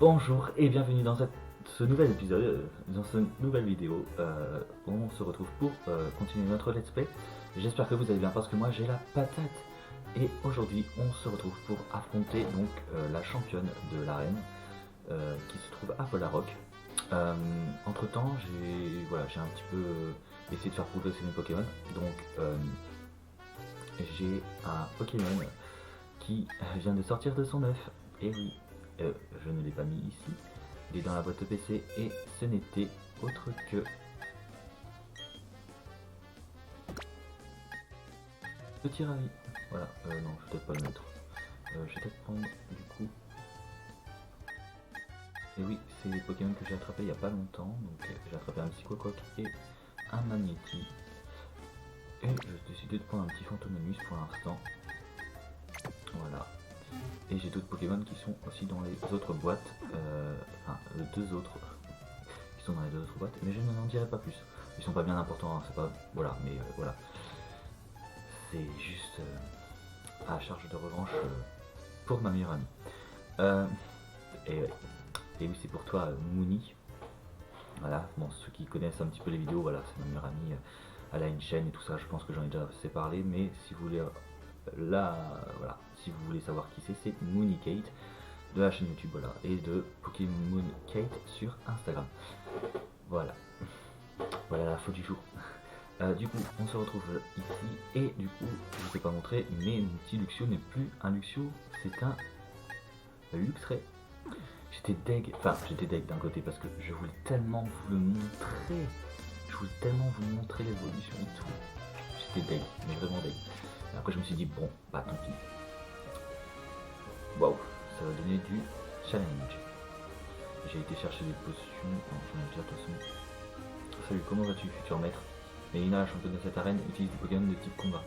Bonjour et bienvenue dans ce nouvel épisode, dans cette nouvelle vidéo où on se retrouve pour continuer notre let's play. J'espère que vous allez bien parce que moi j'ai la patate. Et aujourd'hui on se retrouve pour affronter donc la championne de l'arène qui se trouve à Polarrock. Entre temps j'ai un petit peu essayé de faire progresser mes Pokémon. Donc j'ai un Pokémon qui vient de sortir de son œuf. Et oui, je ne l'ai pas mis ici, il est dans la boîte PC et ce n'était autre que Petit Ravi. Voilà, non, je vais peut-être pas le mettre. Je vais peut-être prendre du coup. Et oui, c'est les Pokémon que j'ai attrapé il n'y a pas longtemps. Donc j'ai attrapé un Psychoquack et un Magnéti. Et j'ai décidé de prendre un petit Fantomenus pour l'instant. Voilà. Et j'ai d'autres Pokémon qui sont aussi dans les autres boîtes, enfin deux autres qui sont dans les deux autres boîtes, mais je n'en dirai pas plus. Ils sont pas bien importants, hein, c'est pas, voilà, mais voilà, c'est juste à charge de revanche pour ma meilleure amie. Et oui, c'est pour toi, Moony. Voilà, bon, ceux qui connaissent un petit peu les vidéos, voilà, c'est ma meilleure amie. Elle a une chaîne et tout ça, je pense que j'en ai déjà assez parlé, mais si vous voulez là, voilà, si vous voulez savoir qui c'est Moony Kate de la chaîne YouTube, voilà, et de Pokémon Kate sur Instagram. Voilà, voilà la faute du jour. Du coup, on se retrouve ici, et du coup, je vous ai pas montré, mais mon petit Luxio n'est plus un Luxio, c'est un Luxray. J'étais deg d'un côté parce que je voulais tellement vous le montrer, l'évolution et tout. J'étais deg, mais vraiment deg. Et après je me suis dit bon, bah tant pis. Waouh, ça va donner du challenge. J'ai été chercher des potions, non j'en ai déjà de toute façon. Salut, comment vas-tu futur maître? Mélina, la championne de cette arène, utilise des Pokémon de type combat.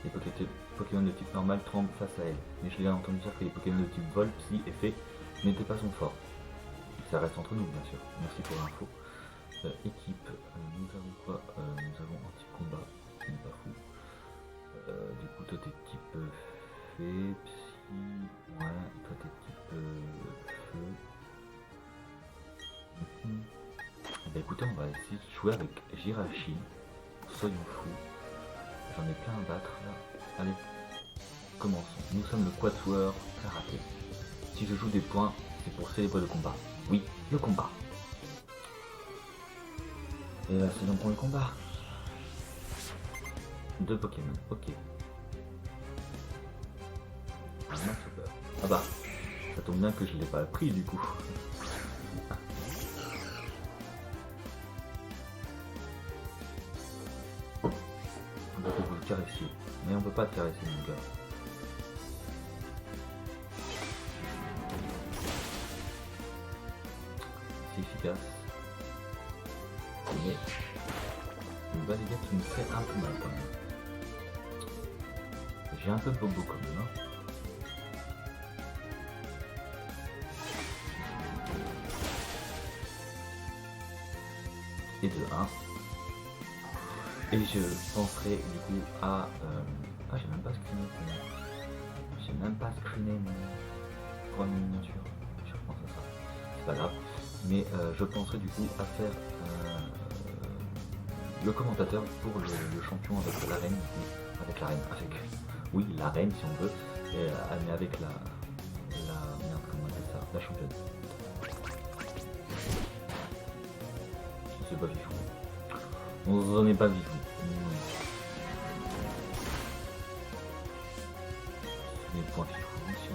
Les Pokémon de type normal tremblent face à elle, mais je l'ai entendu dire que les Pokémon de type vol, psy et fée n'étaient pas son fort. Ça reste entre nous bien sûr, merci pour l'info. Équipe, nous avons quoi? Nous avons un type combat, qui n'est pas fou. Du coup toi t'es type fée, psy, ouais, toi t'es type feu. Bah écoutez, on va essayer de jouer avec Jirachi, soyons fous. J'en ai plein à battre là. Allez, commençons. Nous sommes le Quatuor Karaté. Si je joue des points, c'est pour célébrer le combat. Oui, le combat. Et là, c'est donc pour le combat. Deux Pokémon, ok. Un Max-Super. Ah bah, ça tombe bien que je l'ai pas pris du coup. On peut vous le caresser, mais on peut pas te caresser mon gars. C'est efficace. Mais le balayette qui me fait un peu mal quand même. J'ai un peu de bobo quand même. Hein. Et de 1. Et je penserai du coup à... Ah, j'ai même pas screené mon pour une miniature. Je repense à ça. C'est pas grave. Mais je penserai du coup à faire le commentateur pour le champion avec l'arène. Oui, l'arène si on veut. Mais avec merde, comment on appelle ça? La championne. C'est pas vivant. On n'en est pas vivant. Les points fifous aussi.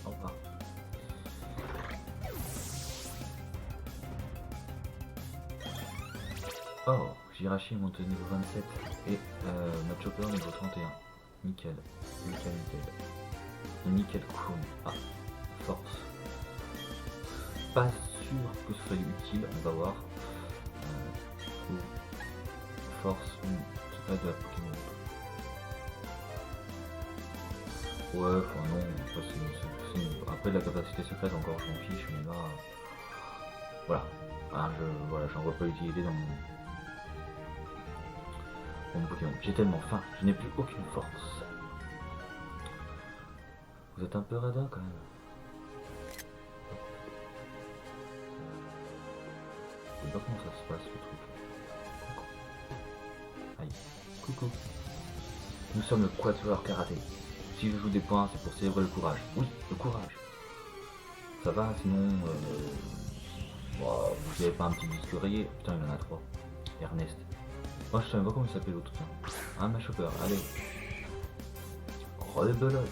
Au revoir. Oh, Jirachi est monté niveau 27 et notre chopper niveau 31. Nickel. Nickel Chrome. Ah, force. Pas sûr que ce soit utile, on va voir. Force, c'est pas de la Pokémon. Ouais, enfin non, après de la capacité secrète encore je m'en fiche, mais là... Voilà, j'en vois pas l'utilité dans mon Pokémon. J'ai tellement faim, je n'ai plus aucune force. Vous êtes un peu radin quand même. Je sais pas comment ça se passe le truc. Aïe. Coucou. Nous sommes le Quatuor Karaté. Si je joue des points, c'est pour célébrer le courage. Oui, le courage. Ça va, sinon... Bon, vous avez pas un petit disque rayé? Putain, il en a 3. Ernest. Moi, je sais même pas comment il s'appelle l'autre. Un Mashopper, allez. Rebelote.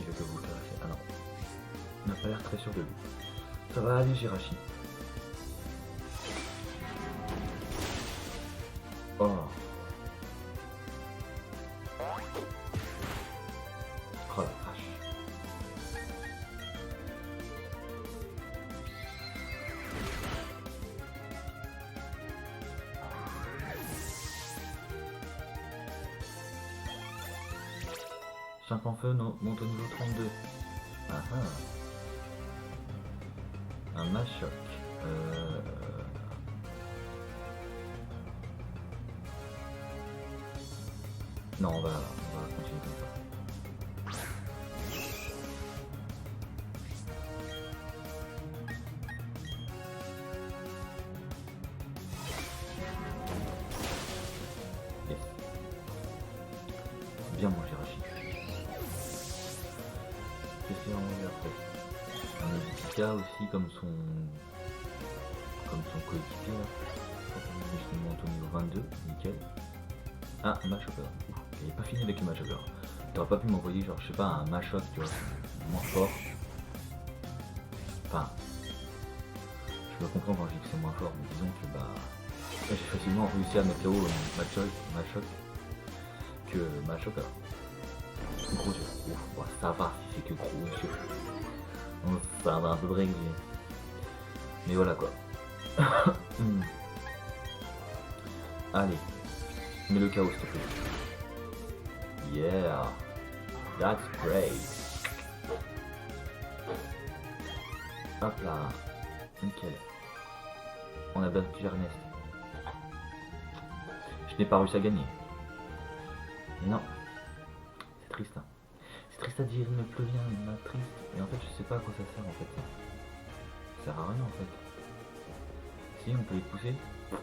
Il veut que vous terrassez. Ah non. Il n'a pas l'air très sûr de lui. Ça va aller, Jirachi. Oh. Oh la vache. Champ en feu monte au niveau 32. Ah ah. Un Machoc. Non, on va continuer comme ça. Yes. Bien mon Jirachi. Qu'est-ce qu'il y a en haut après? Un Edika aussi comme son coéquipier là. Je monte au niveau 22, nickel. Ah, un Mashopper. Il est pas fini avec le Mashopper. T'aurais pas pu m'envoyer genre je sais pas un Mashop, tu vois, moins fort. Enfin, je me comprends quand je dis que c'est moins fort, mais disons que bah j'ai facilement réussi à mettre KO Machoc que Mashopper. Gros yeux. Ouf, ouais, ça va si c'est que gros yeux. Ça va un peu de régler. Mais voilà quoi. Allez, mets le chaos s'il te plaît. Yeah, that's great. Hop là, nickel. On a battu Ernest. Je n'ai pas réussi à gagner. Mais non, c'est triste. Hein. C'est triste à dire, il me pleut bien, il m'a triste. Et en fait, je sais pas à quoi ça sert en fait. Ça sert à rien en fait. Si, on peut les pousser. Je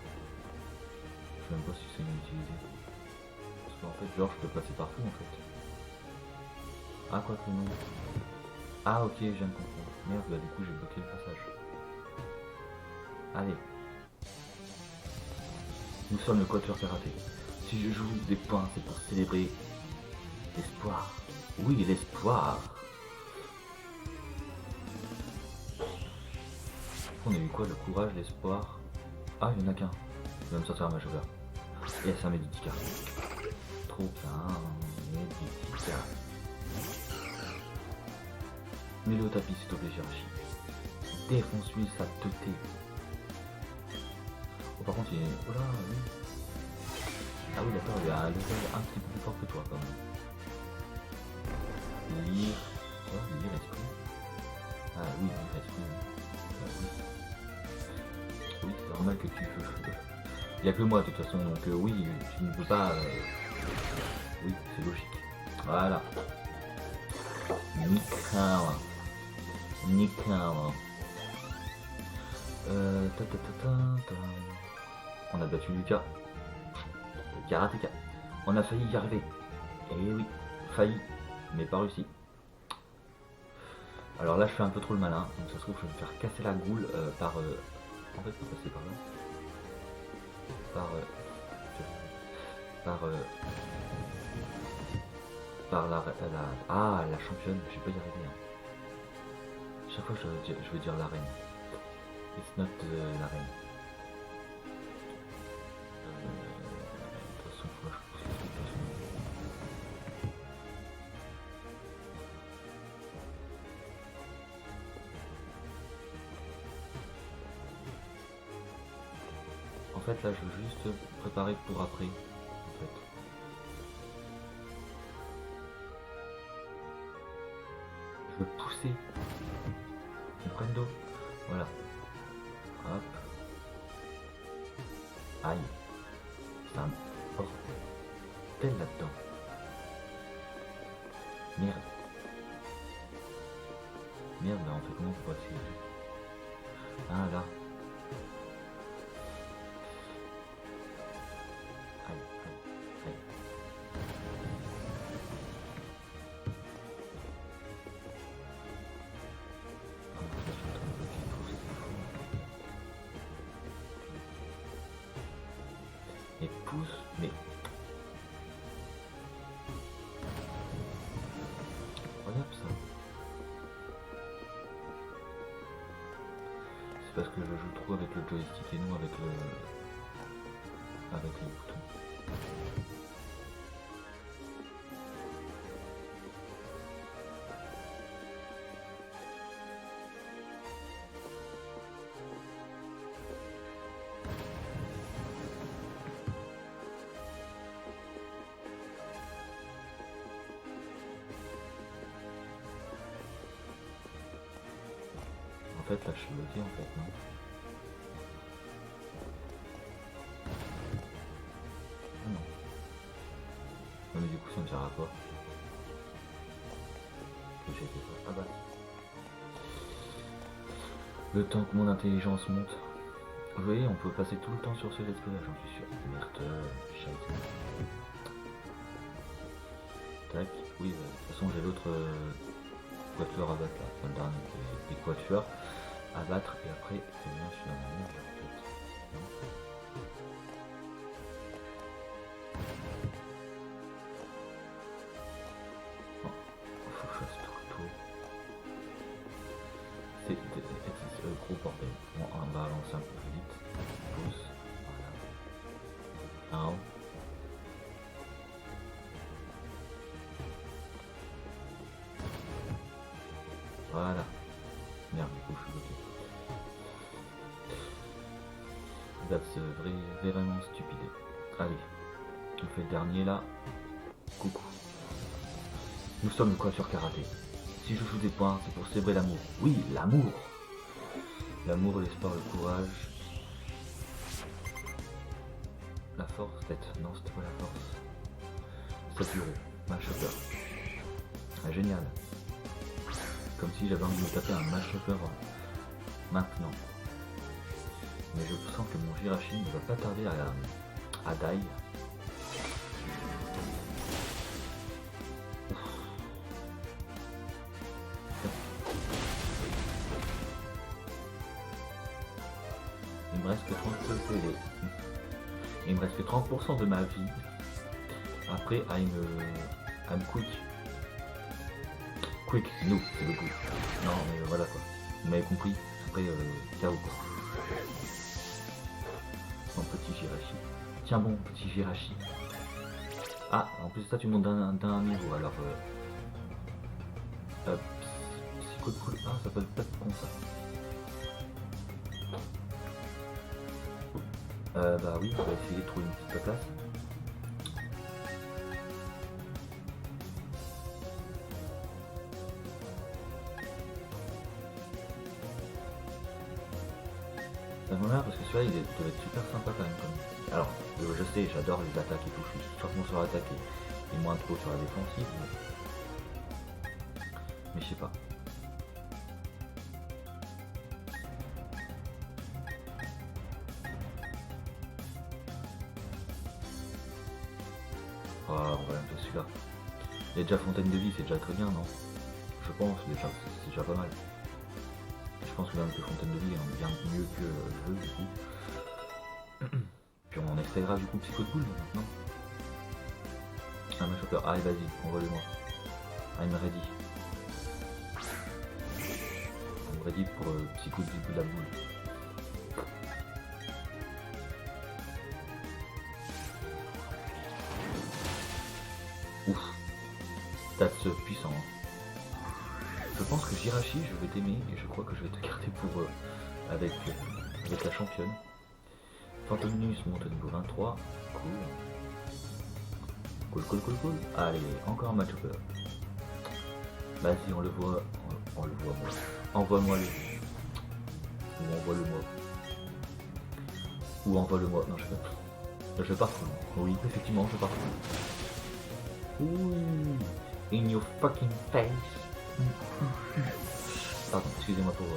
sais même pas si c'est une utilité. Parce qu'en fait, genre, je peux passer partout en fait. Ah, quoi que non. Ah, ok, je viens de comprendre. Merde, bah du coup, j'ai bloqué le passage. Allez. Nous sommes le Quatuor Karaté. Si je joue des points, c'est pour célébrer l'espoir. Oui, l'espoir. On a eu quoi? Le courage, l'espoir. Ah, il y en a qu'un. Il va me sortir un Mashopper. Et c'est un Meditica. Trop bien, Meditica. Mets-le au tapis s'il te plaît, Jirachi. Défonce-lui sa teuté. Oh, par contre, il est. Oh là, oui. Ah oui, d'accord, il a un level un petit peu plus fort que toi quand même. Lire. Oh, lire esprit. Ah oui, lire esprit. Ah, oui. Oui, c'est normal que tu veux. Il n'y a que moi de toute façon, donc oui, tu ne peux pas. Oui, c'est logique. Voilà. Nickel. Nickel. On a battu Lucas. Le karatéka. On a failli y arriver. Et oui, failli, mais pas réussi. Alors là, je fais un peu trop le malin. Donc ça se trouve, je vais me faire casser la goule par. En fait, faut passer par là. Par la championne, je vais pas y arriver. Hein. Chaque fois je veux dire la reine. It's not la reine. De toute façon, faut que je pousse le truc de toute façon. En fait là je veux juste préparer pour après. En fait. Je veux pousser. Comprendo. Voilà. Hop. Aïe. Ça me porte. mortel là-dedans. Merde. Merde, là, on fait comment pour passer? Ah, là. Aïe, aïe, aïe. Et pousse, mais... Regarde ça. C'est parce que je joue trop avec le joystick et non avec le... avec les boutons. En fait, là, je suis bloqué, en fait, non? Ah non. Non, mais du coup, ça me sert à quoi? Que j'ai fait ça. Ah bah. Le temps que mon intelligence monte. Vous voyez, on peut passer tout le temps sur ce let's play, j'en suis sûr. Merde, shite. Tac. Oui, bah, de toute façon, j'ai l'autre quatuor à battre là. Enfin, le dernier des quatuors à battre et après c'est bien, je suis dans la merde en fait. Non. Faut que je fasse tout le tour. C'est gros bordel. Bon, on va avancer un peu plus vite. Pouce. Voilà. Un. Voilà. Merde, du coup je suis bloqué. That's vraiment stupide. Allez, on fait le dernier là. Coucou. Nous sommes le quatuor karaté. Si je joue des points, c'est pour célébrer l'amour. Oui, l'amour. L'amour, l'espoir, le courage. La force, peut-être. Non, c'était pas la force. Saturé. Match-upper. Ah, génial. Comme si j'avais envie de me taper un match-upper maintenant. Mais je sens que mon Jirachi ne va pas tarder à die. Il me reste que 30%. Il me reste que 30% de ma vie. Après, I'm quick. Quick, no, c'est le coup. Non, mais voilà quoi. Vous m'avez compris. Après, KO quoi. Mon petit Jirachi. Tiens bon, petit Jirachi. Ah, en plus de ça, tu montes d'un niveau. Alors, psycho. Ah, ça peut pas être con ça. Bah oui, on va essayer de trouver une petite place. Ça me parce que celui-là il doit être super sympa quand même. Alors, je sais, j'adore les attaques et tout, je suis surtout sur l'attaque et moins trop sur la défensive. Mais je sais pas. Oh, on va un peu celui-là. Il y a déjà fontaine de vie, c'est déjà très bien, non? Je pense, déjà, c'est déjà pas mal. Je pense que là, un peu fontaine de vie est bien mieux que le jeu, du coup. Puis on essaiera du coup Psycho Pool maintenant. Ah, mais chopper. Allez, vas-y, envoie-le-moi. I'm ready. I'm ready pour Psycho de la boule. Ouf. That's puissant. Je pense que Jirachi, je vais t'aimer et je crois que je vais te garder pour avec la championne. Fantominus monte au niveau 23. Cool. Allez, encore un match-upper. Vas-y, on le voit moi. Envoie-moi le. Ou envoie-le-moi. Ou envoie-le-moi. Non, je vais pas. Je pars. Oui, effectivement, je pars. Oui. In your fucking face. Pardon, excusez-moi pour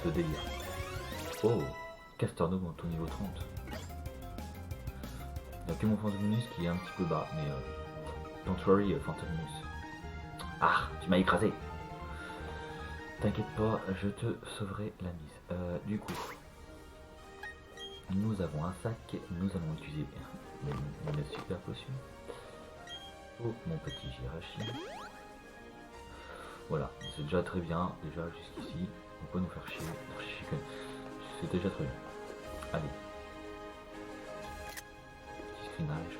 ce délire. Oh, Castornog monte au niveau 30. Il n'y a que mon Fantominus qui est un petit peu bas, mais don't worry, Fantominus. Ah, tu m'as écrasé. T'inquiète pas, je te sauverai la mise. Du coup, nous avons un sac, nous allons utiliser une super potion. Oh, mon petit Jirachi. Voilà, c'est déjà très bien, déjà jusqu'ici, on peut nous faire chier. C'est déjà très bien. Allez. Petit screenage.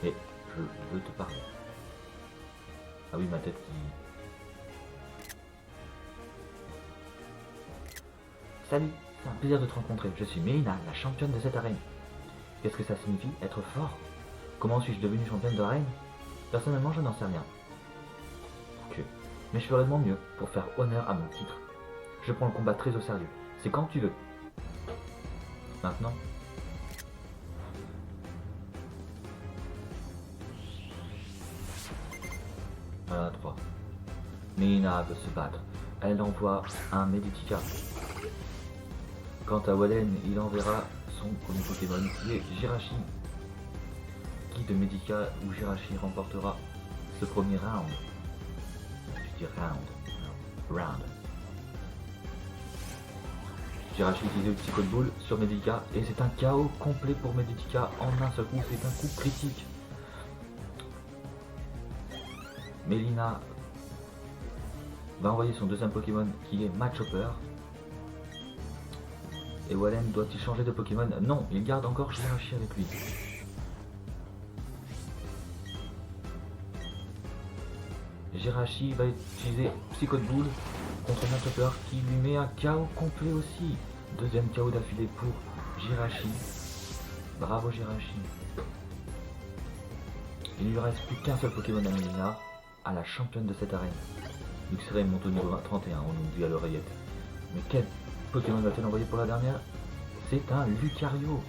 Et je veux te parler. Ah oui, ma tête qui... Salut, c'est un plaisir de te rencontrer. Je suis Melina, la championne de cette arène. Qu'est-ce que ça signifie, être fort? Comment suis-je devenue championne de l'arène? Personnellement, je n'en sais rien. Ok. Mais je ferai de mon mieux pour faire honneur à mon titre. Je prends le combat très au sérieux. C'est quand tu veux. Maintenant. Voilà, 3. Melina veut se battre. Elle envoie un Meditica. Quant à Wallen, il enverra son premier Pokémon qui est Jirachi. Qui de Medica ou Jirachi remportera ce premier round? Je dis round. Jirachi utilise le petit code boule sur Medica et c'est un KO complet pour Medica en un seul coup, c'est un coup critique. Melina va envoyer son deuxième Pokémon qui est Machopper. Et Wallen doit-il changer de Pokémon? Non, il garde encore Jirachi avec lui. Jirachi va utiliser Psycho Boule contre Machopper qui lui met un KO complet aussi. Deuxième KO d'affilée pour Jirachi. Bravo Jirachi. Il ne lui reste plus qu'un seul Pokémon à Melina, à la championne de cette arène. Luxray monte au niveau 31, on nous dit à l'oreillette. Mais quel Pokémon va-t-elle envoyer pour la dernière? C'est un Lucario.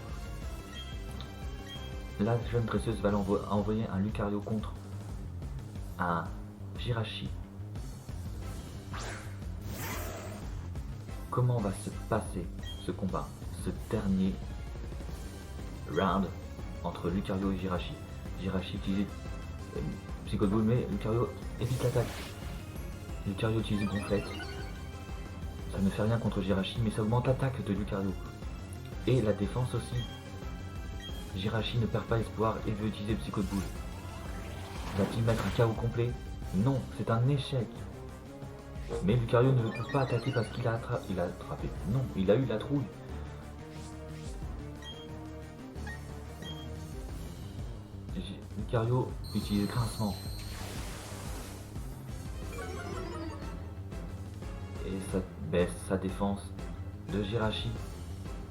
La jeune dresseuse va envoyer un Lucario contre un Jirachi. Comment va se passer ce combat, ce dernier round entre Lucario et Jirachi? Jirachi utilise Psycho Ball, mais Lucario évite l'attaque. Lucario utilise Gonflette. Ça ne fait rien contre Jirachi, mais ça augmente l'attaque de Lucario. Et la défense aussi. Jirachi ne perd pas espoir et veut utiliser Psycho Ball. Va-t-il mettre un KO complet? Non, c'est un échec. Mais Lucario ne peut pas attaquer parce qu'il a attrapé. Non, il a eu la trouille. Lucario utilise grincement. Et ça baisse sa défense de Jirachi.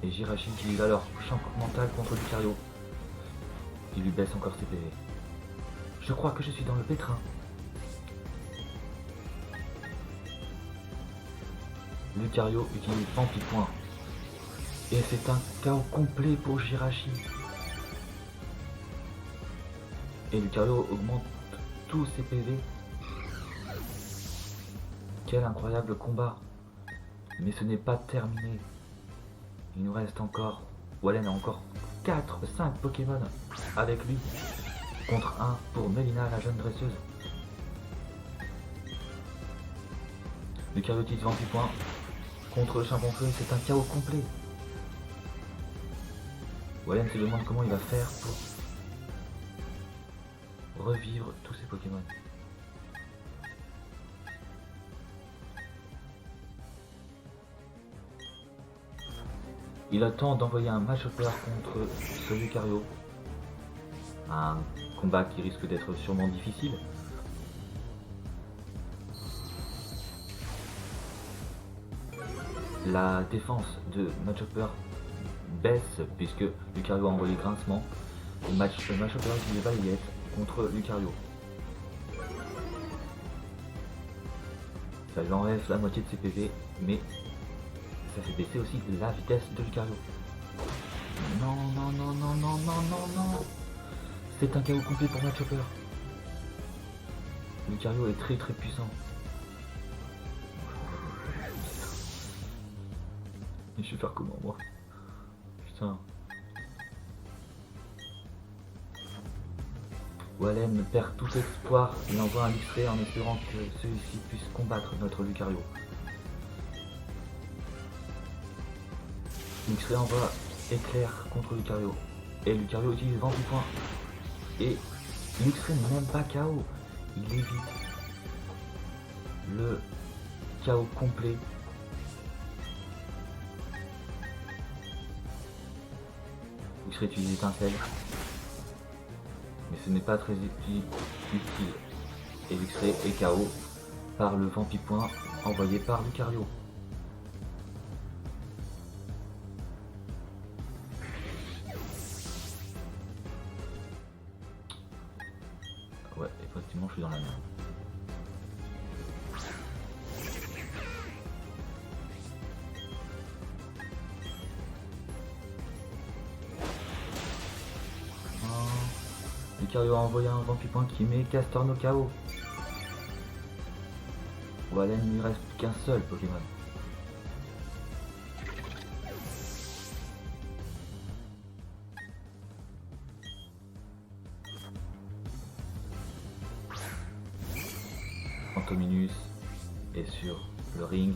Et Jirachi utilise alors champ mental contre Lucario. Il lui baisse encore ses PV. Je crois que je suis dans le pétrin. Lucario utilise Vampipoint. Et c'est un KO complet pour Jirachi. Et Lucario augmente tous ses PV. Quel incroyable combat. Mais ce n'est pas terminé. Il nous reste encore... Wallen a encore 5 Pokémon avec lui. Contre 1 pour Melina, la jeune dresseuse. Lucario utilise Vampipoint. Contre le Charbonfeu, c'est un KO complet. Wallen se demande comment il va faire pour revivre tous ses Pokémon. Il attend d'envoyer un Machopper contre ce Lucario. Un combat qui risque d'être sûrement difficile. La défense de Machopper baisse puisque Lucario a envoyé grincement. Et Machopper utilise balayette contre Lucario. Ça lui enlève la moitié de ses PV, mais ça fait baisser aussi la vitesse de Lucario. Non. C'est un KO complet pour Machopper. Lucario est très puissant. Et je vais faire comment moi? Putain. Wallen perd tout espoir, il envoie un X-Ray en espérant que celui-ci puisse combattre notre Lucario. X-Ray envoie éclair contre Lucario. Et Lucario utilise vent du point. Et X-Ray n'est même pas KO. Il évite le KO complet. X-Ray utilise l'étincelle. Mais ce n'est pas très utile. Et X-Ray est KO par le vampipoint envoyé par Lucario. Ouais, effectivement je suis dans la merde. Lucario a envoyé un vampipoint qui met Castorno KO. Wallen il ne lui reste qu'un seul Pokémon. Fantominus est sur le ring.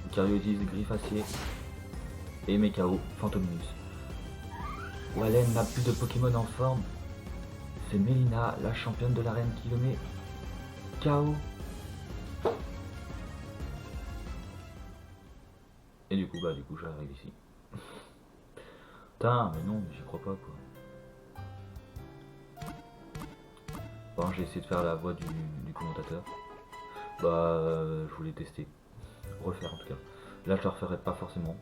Lucario utilise griffe acier et met KO Fantominus. Wallen n'a plus de Pokémon en forme. C'est Melina, la championne de l'arène, qui le met KO. Et du coup j'arrive ici. Putain, mais non, j'y crois pas quoi. Bon, j'ai essayé de faire la voix du commentateur. Bah, je voulais tester. Refaire en tout cas. Là, je le referai pas forcément.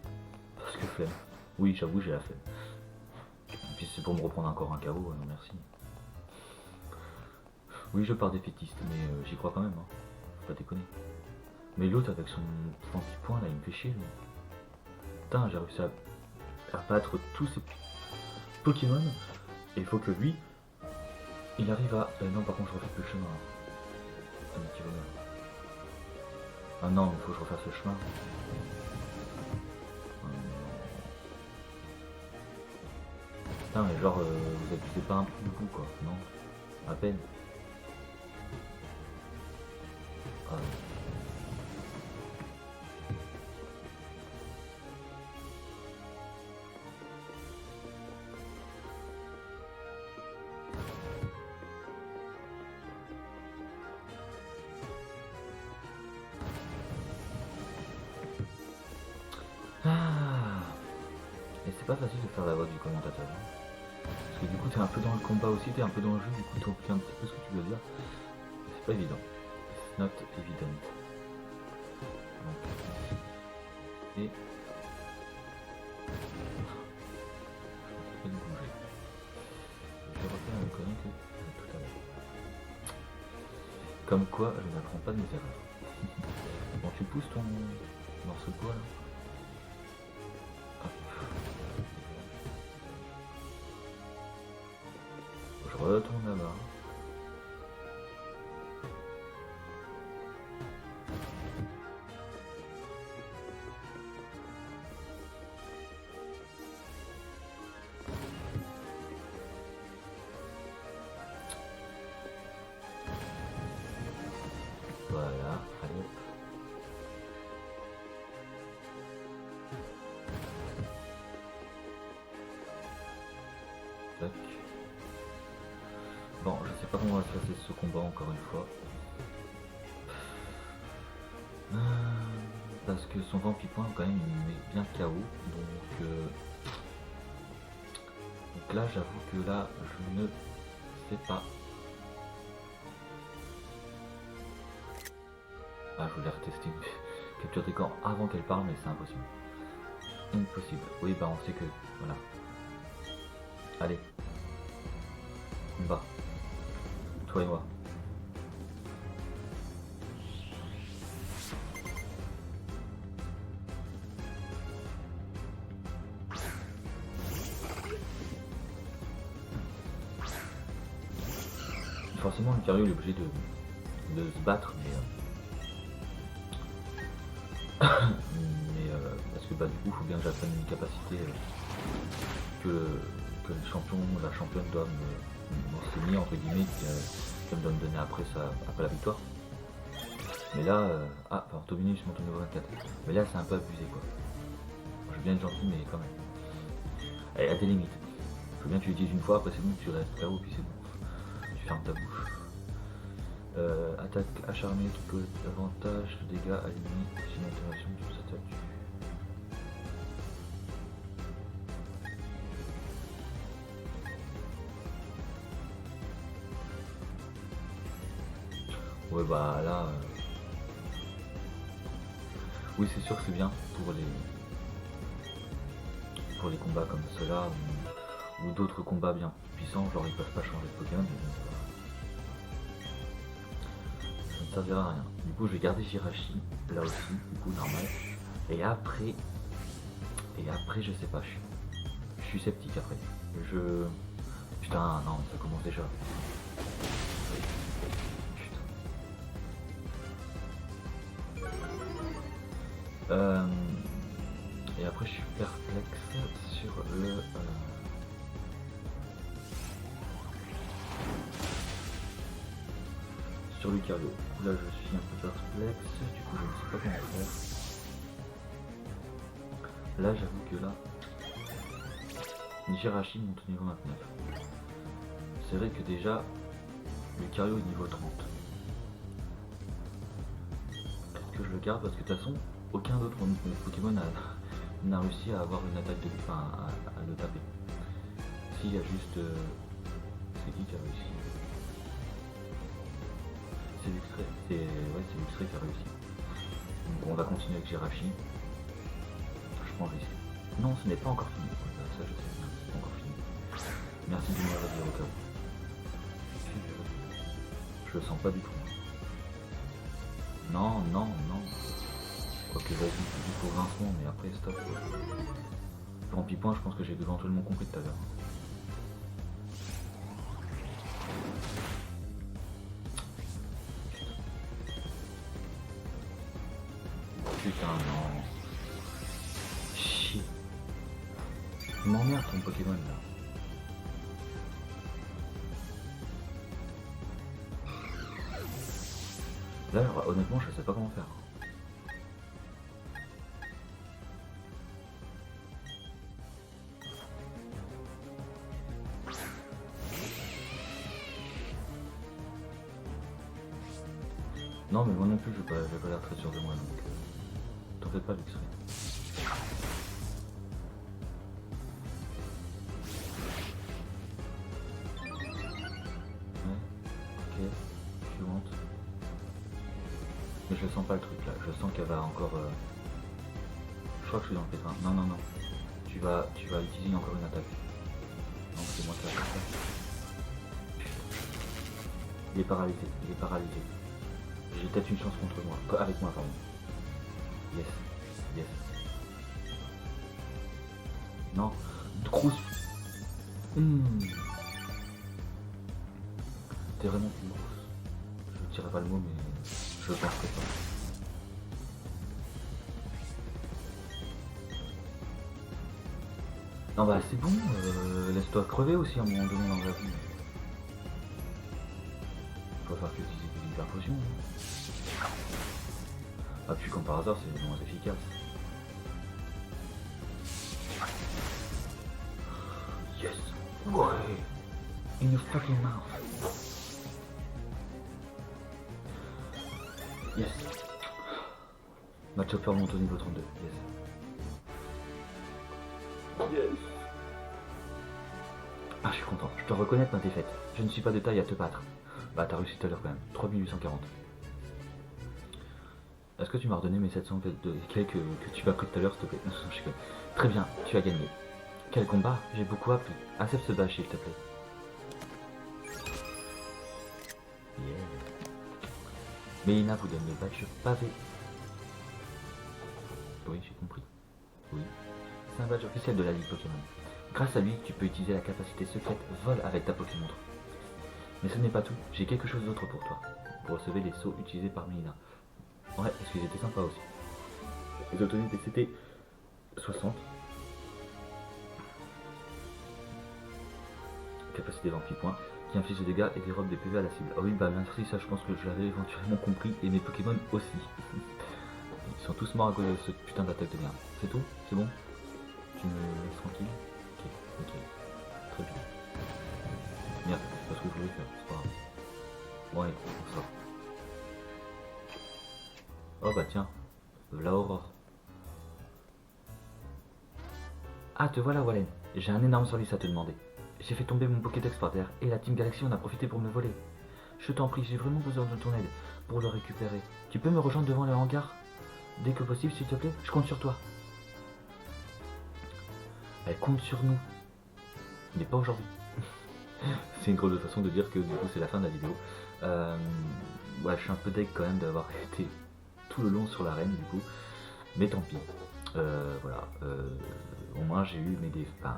Parce que flemme. Oui, j'avoue, j'ai la flemme. Et puis c'est pour me reprendre encore un KO, non merci. Oui, je pars défaitiste, mais j'y crois quand même. Hein. Faut pas déconner. Mais l'autre, avec son vampipoint, là, il me fait chier. Lui. Putain, j'ai réussi à battre tous ces Pokémon. Et il faut que lui, il arrive à... non, par contre, je refais plus le chemin. Ah, mais tu vas bien. Ah non, il faut que je refasse le chemin. Putain, mais genre, vous abusez pas un peu de vous, quoi. Non, à peine. Ah. Et c'est pas facile de faire la voix du commentateur. Parce que du coup t'es un peu dans le combat aussi, t'es un peu dans le jeu, du coup t'oublies un petit peu ce que tu dois dire. C'est pas évident. It's not evident. Donc. Et... je vais bouger. Je vais refaire une connerie que tout à l'heure. Comme quoi, je n'apprends pas de mes erreurs. Bon, tu pousses ton morceau de bois là. Je retourne là-bas. Voilà, allez hop. Tac. Bon, je sais pas comment on va se passer ce combat encore une fois. Parce que son vampipoint quand même il met bien KO. Donc là j'avoue que là je ne sais pas. Ah, je voulais retester une capture d'écran avant qu'elle parle, mais c'est impossible. Impossible. Oui, bah on sait que... Voilà. Allez. Combat. Toi et moi. forcément Lucario il est obligé de se battre, mais parce que bah du coup il faut bien que j'apprenne une capacité que le champion ou la championne doit m'enseigner entre guillemets, qu'elle doit me donner après la victoire. Mais là, par Tominus monte au niveau 24. Mais là c'est un peu abusé quoi. Je veux bien être gentil mais quand même. Elle a des limites. Faut bien que tu l'utilises une fois, après c'est bon, tu restes KO puis c'est bon. Tu fermes ta bouche. Attaque acharnée qui cause davantage de dégâts à l'ennemi si l'interaction de sa statue. Ouais bah là... Oui c'est sûr que c'est bien pour les combats comme cela ou d'autres combats bien puissants, genre ils peuvent pas changer de Pokémon, mais ça ne servira à rien. Du coup je vais garder Jirachi là aussi, du coup normal. Et après je sais pas, je suis sceptique après. Putain non, ça commence déjà. Et après je suis perplexe sur le... sur Lucario. Là je suis un peu perplexe, du coup je ne sais pas comment faire. Là j'avoue que là... Jirachi monte au niveau 29. C'est vrai que déjà, Lucario est niveau 30. Est-ce que je le garde? Parce que de toute façon, aucun d'autre Pokémon n'a réussi à avoir une attaque de lui, enfin à le taper. S'il y a juste... c'est qui a réussi? C'est Luxray. C'est Luxray qui a réussi. Donc on va continuer avec Jirachi. Je prends le risque. Non, ce n'est pas encore fini. Ça je sais bien, c'est pas encore fini. Merci de me le dire au cas où. Je le sens pas du tout. Non. Quoique vas-y, il faut rincement, mais après stop. En pipoint, je pense que j'ai éventuellement compris tout à l'heure. Putain, non. Chier. Il m'emmerde ton Pokémon là. Là, honnêtement, je sais pas comment faire. Non, mais moi non plus, j'ai pas l'air très sûr de moi, donc t'en fais pas, Luxray. Ouais, ok, suivante. Mais je sens pas le truc là, je sens qu'elle va encore... Je crois que je suis dans le pétrin. Non. Tu vas utiliser encore une attaque. Non, c'est moi qui vais faire ça. Il est paralysé. J'ai peut-être une chance contre moi. Avec moi, pardon. Yes. Non. Grosse. T'es vraiment plus grosse. Je ne dirais pas le mot, mais je pense que pas. Non bah c'est bon, laisse-toi crever aussi à un moment donné dans la vie. Il va falloir que tu utilises des hyper potions. Hein. Ah puis comme par hasard c'est moins efficace. Yes. Ouais. In your fucking mouth. Yes. Ma chopper monte au niveau 32. Yes. Ah, je suis content. Je dois reconnaître ma défaite. Je ne suis pas de taille à te battre. Bah, t'as réussi tout à l'heure quand même. 3840. Est-ce que tu m'as redonné mes 700 que tu m'as pris tout à l'heure, s'il te plaît? Très bien, tu as gagné. Quel combat? J'ai beaucoup appris. Accepte ce badge, s'il te plaît. Yeah. Mélina vous donne le badge pavé. Oui, j'ai compris. Oui. C'est un badge officiel de la Ligue Pokémon. Grâce à lui, tu peux utiliser la capacité secrète vol avec ta Pokémon. Mais ce n'est pas tout, j'ai quelque chose d'autre pour toi. Vous recevez les sauts utilisés par Mélina. Ouais, parce qu'ils étaient sympas aussi. Les autorités c'était 60. Capacité 28 points, qui inflige des dégâts et dérobe des PV à la cible. Ah oui, bah merci, ça je pense que je l'avais éventuellement compris, et mes Pokémon aussi. Ils sont tous morts à cause de ce putain d'attaque de merde. C'est tout? C'est bon? Tu me laisses tranquille? Ok, ok. Très bien. Merde, c'est pas ce que je voulais faire, c'est pas grave. Bon allez, on sort. Oh bah tiens, la Aurore. Ah, te voilà Wallen, j'ai un énorme service à te demander. J'ai fait tomber mon Pokédex par terre et la Team Galaxy en a profité pour me le voler. Je t'en prie, j'ai vraiment besoin de ton aide pour le récupérer. Tu peux me rejoindre devant le hangar? Dès que possible, s'il te plaît, je compte sur toi. Elle compte sur nous. Mais pas aujourd'hui. C'est une drôle de façon de dire que du coup c'est la fin de la vidéo. Ouais, je suis un peu deg quand même d'avoir été tout le long sur l'arène du coup. Mais tant pis. Voilà. Au moins j'ai eu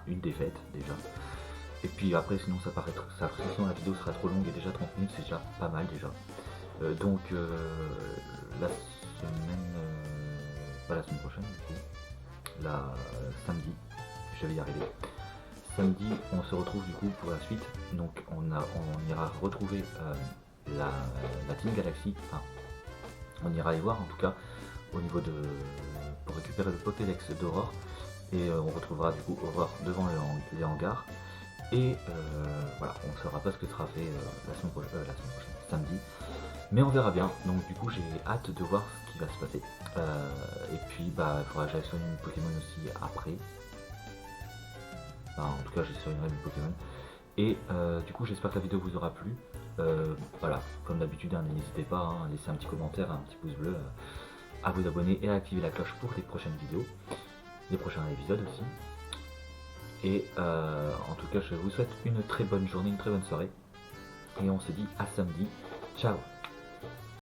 une défaite déjà. Et puis après sinon sinon la vidéo sera trop longue et déjà 30 minutes c'est déjà pas mal déjà. Donc la semaine pas la semaine prochaine du coup. Samedi, je vais y arriver. Samedi on se retrouve du coup pour la suite. Donc on ira retrouver la Team Galaxy. Enfin, on ira les voir en tout cas au niveau de pour récupérer le Pokédex d'Aurore. Et on retrouvera du coup Aurore devant les hangars. Et voilà, on ne saura pas ce que sera fait la semaine prochaine, samedi. Mais on verra bien. Donc du coup j'ai hâte de voir ce qui va se passer. Et puis bah il faudra que j'aille soigner mes Pokémon aussi après. Enfin, en tout cas j'ai soignerai mes Pokémon. Et du coup j'espère que la vidéo vous aura plu. Voilà, comme d'habitude hein, n'hésitez pas à laisser un petit commentaire, un petit pouce bleu, à vous abonner et à activer la cloche pour les prochaines vidéos. Les prochains épisodes aussi. Et en tout cas je vous souhaite une très bonne journée, une très bonne soirée. Et on se dit à samedi. Ciao.